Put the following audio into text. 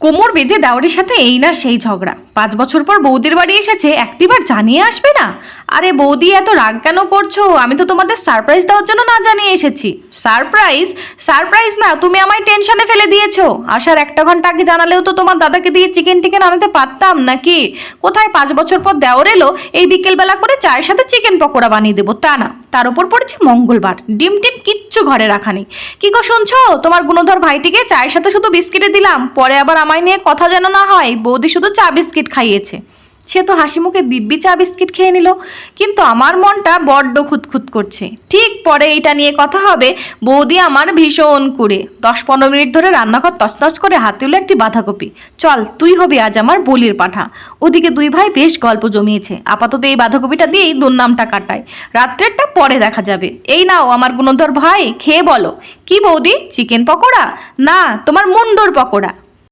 কোমর বেঁধে দেওরের সাথে এই না সেই ঝগড়া। 5 বছর পর বৌদির বাড়ি এসেছে, একটিবার জানিয়ে আসবে না? আরে বৌদি এত রাগ কেন করছো? আমি তো তোমাদের সারপ্রাইজ দেওয়ার জন্য না জানিয়ে এসেছি। সারপ্রাইজ? সারপ্রাইজ না, তুমি আমায় টেনশনে ফেলে দিয়েছো। আসার 1 ঘন্টা আগে জানালেও তো তোমার দাদাকে দিয়ে চিকেন টিকেন আনাতে পারতাম নাকি? কোথায় 5 বছর পর দেওর এলো, এই বিকেলবেলা করে চায়ের সাথে চিকেন পকোড়া বানিয়ে দেবো তা না, তার উপর পড়েছে মঙ্গলবার, ডিম টিম কিচ্ছু ঘরে রাখা নেই। কি গো শুনছো? তোমার গুণধর ভাইটিকে চায়ের সাথে শুধু বিস্কিটে দিলাম, পরে আবার আমায় নিয়ে কথা যেন না হয় বৌদি শুধু চা বিস্কিট খাইয়েছে। সে তো হাসি মুখে দিব্যি চা বিস্কিট খেয়ে নিল, কিন্তু আমার মনটা বড্ড খুঁতখুত করছে। ঠিক পরে এইটা নিয়ে কথা হবে। বৌদি আমার ভীষণ কুড়ে, 10-15 মিনিট ধরে রান্নাঘর তছনছ করে হাতে হলো একটি বাঁধাকপি। চল তুই হবি আজ আমার বলির পাঠা। ওদিকে 2 ভাই বেশ গল্প জমিয়েছে, আপাতত এই বাঁধাকপিটা দিয়েই দুর্নামটা কাটায়, রাত্রেরটা পরে দেখা যাবে। এই নাও আমার গুণধর ভাই, খেয়ে বলো। কি বৌদি, চিকেন পকোড়া? না, তোমার মুন্ডুর পকোড়া।